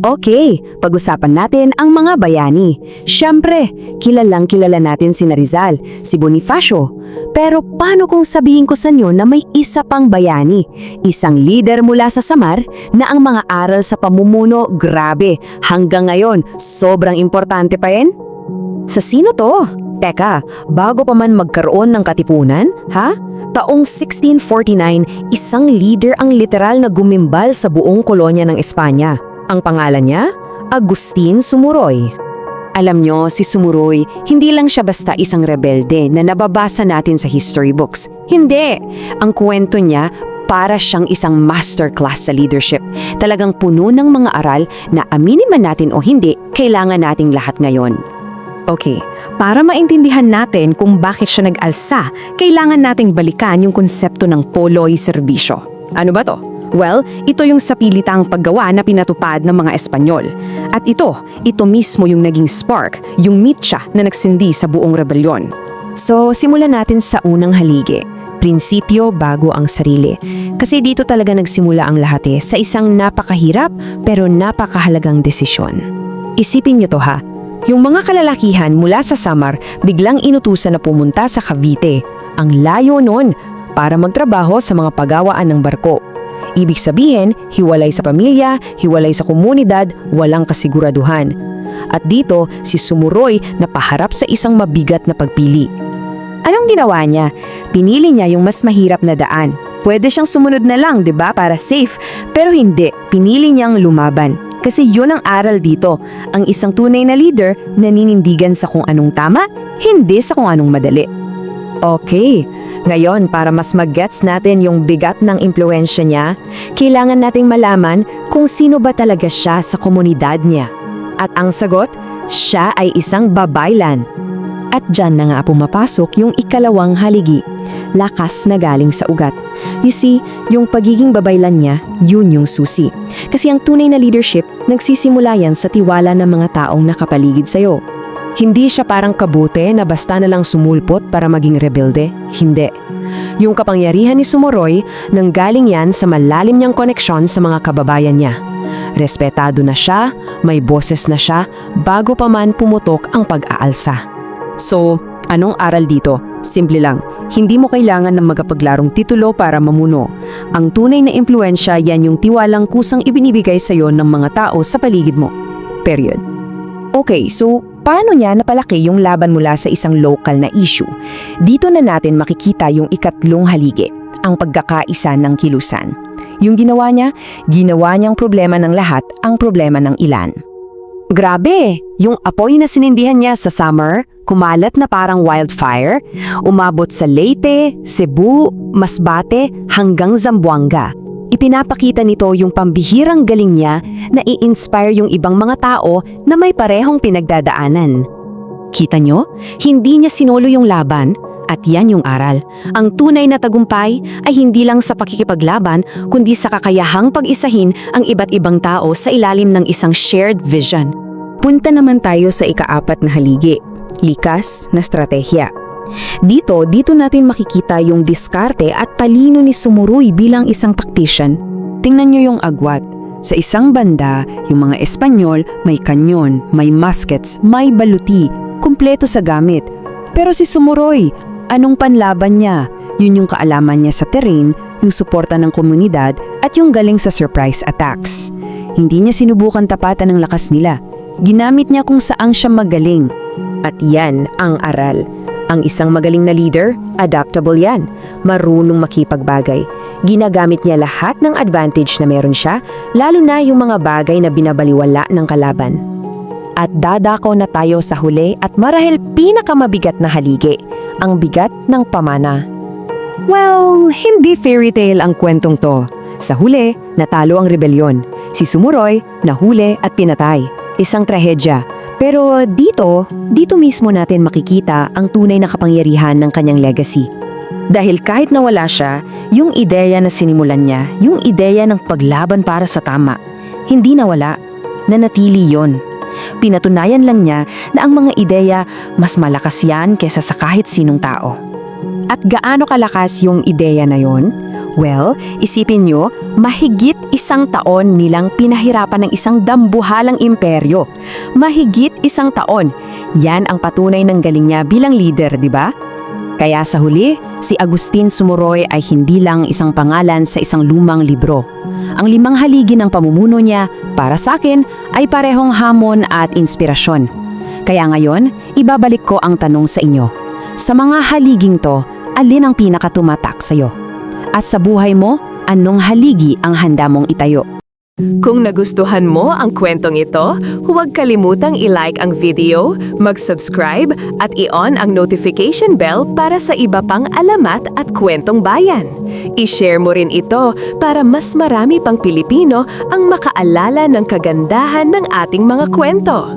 Okay, pag-usapan natin ang mga bayani. Siyempre, kilalang kilala natin si Rizal, si Bonifacio. Pero paano kung sabihin ko sa inyo na may isa pang bayani? Isang leader mula sa Samar na ang mga aral sa pamumuno, grabe, hanggang ngayon, sobrang importante pa yan? Sa sino to? Teka, bago pa man magkaroon ng katipunan, ha? Taong 1649, isang leader ang literal na gumimbal sa buong kolonya ng Espanya. Ang pangalan niya, Agustin Sumuroy. Alam nyo, si Sumuroy, hindi lang siya basta isang rebelde na nababasa natin sa history books. Hindi! Ang kwento niya, para siyang isang masterclass sa leadership. Talagang puno ng mga aral na aminin man natin o hindi, kailangan nating lahat ngayon. Okay, para maintindihan natin kung bakit siya nag-alsa, kailangan nating balikan yung konsepto ng poloy serbisyo. Ano ba to? Well, ito yung sapilitang paggawa na pinatupad ng mga Espanyol. At ito mismo yung naging spark, yung mitya na nagsindi sa buong rebelyon. So, simulan natin sa unang haligi. Prinsipyo bago ang sarili. Kasi dito talaga nagsimula ang lahat sa isang napakahirap pero napakahalagang desisyon. Isipin nyo to ha. Yung mga kalalakihan mula sa Samar biglang inutusan na pumunta sa Cavite. Ang layo nun para magtrabaho sa mga pagawaan ng barko. Ibig sabihin, hiwalay sa pamilya, hiwalay sa komunidad, walang kasiguraduhan. At dito, si Sumuroy napaharap sa isang mabigat na pagpili. Anong ginawa niya? Pinili niya yung mas mahirap na daan. Pwede siyang sumunod na lang, 'di ba, para safe. Pero hindi, pinili niyang lumaban. Kasi yun ang aral dito. Ang isang tunay na leader naninindigan sa kung anong tama, hindi sa kung anong madali. Okay. Ngayon, para mas mag-gets natin yung bigat ng impluwensya niya, kailangan nating malaman kung sino ba talaga siya sa komunidad niya. At ang sagot, siya ay isang babaylan. At dyan na nga pumapasok yung ikalawang haligi, lakas na galing sa ugat. You see, yung pagiging babaylan niya, yun yung susi. Kasi ang tunay na leadership, nagsisimula yan sa tiwala ng mga taong nakapaligid sa'yo. Hindi siya parang kabute na basta na lang sumulpot para maging rebelde. Hindi. Yung kapangyarihan ni Sumuroy, nanggaling yan sa malalim niyang koneksyon sa mga kababayan niya. Respetado na siya, may boses na siya, bago pa man pumutok ang pag-aalsa. So, anong aral dito? Simple lang, hindi mo kailangan ng magapaglarong titulo para mamuno. Ang tunay na impluwensya, yan yung tiwalang kusang ibinibigay sa'yo ng mga tao sa paligid mo. Period. Okay, so paano niya napalaki yung laban mula sa isang local na issue? Dito na natin makikita yung ikatlong haligi, ang pagkakaisa ng kilusan. Yung ginawa niyang problema ng lahat ang problema ng ilan. Grabe! Yung apoy na sinindihan niya sa Samar, kumalat na parang wildfire, umabot sa Leyte, Cebu, Masbate, hanggang Zamboanga. Ipinapakita nito yung pambihirang galing niya na i-inspire yung ibang mga tao na may parehong pinagdadaanan. Kita nyo? Hindi niya sinolo yung laban at yan yung aral. Ang tunay na tagumpay ay hindi lang sa pakikipaglaban kundi sa kakayahang pag-isahin ang iba't ibang tao sa ilalim ng isang shared vision. Punta naman tayo sa ikaapat na haligi, likas na stratehiya. Dito natin makikita yung diskarte at talino ni Sumuroy bilang isang tactician. Tingnan nyo yung agwat. Sa isang banda, yung mga Espanyol may kanyon, may muskets, may baluti, kumpleto sa gamit. Pero si Sumuroy, anong panlaban niya? Yun yung kaalaman niya sa terrain, yung suporta ng komunidad at yung galing sa surprise attacks. Hindi niya sinubukan tapatan ng lakas nila. Ginamit niya kung saang siya magaling. At yan ang aral. Ang isang magaling na leader, adaptable yan. Marunong makipagbagay. Ginagamit niya lahat ng advantage na meron siya, lalo na yung mga bagay na binabaliwala ng kalaban. At dadako na tayo sa huli at marahil pinakamabigat na haligi, ang bigat ng pamana. Well, hindi fairy tale ang kwentong to. Sa huli, natalo ang rebelyon. Si Sumuroy, nahuli at pinatay. Isang trahedya. Pero dito mismo natin makikita ang tunay na kapangyarihan ng kanyang legacy. Dahil kahit nawala siya, yung ideya na sinimulan niya, yung ideya ng paglaban para sa tama, hindi nawala, nanatili yon. Pinatunayan lang niya na ang mga ideya mas malakas yan kesa sa kahit sinong tao. At gaano kalakas yung ideya na yon? Well, isipin nyo, mahigit 1 taon nilang pinahirapan ng isang dambuhalang imperyo. Mahigit 1 taon. Yan ang patunay ng galing niya bilang leader, di ba? Kaya sa huli, si Agustin Sumuroy ay hindi lang isang pangalan sa isang lumang libro. Ang 5 haligi ng pamumuno niya, para sa akin, ay parehong hamon at inspirasyon. Kaya ngayon, ibabalik ko ang tanong sa inyo. Sa mga haliging to, alin ang pinakatumatak sa'yo? At sa buhay mo, anong haligi ang handa mong itayo? Kung nagustuhan mo ang kwentong ito, huwag kalimutang i-like ang video, mag-subscribe at i-on ang notification bell para sa iba pang alamat at kwentong bayan. I-share mo rin ito para mas marami pang Pilipino ang makaalala ng kagandahan ng ating mga kwento.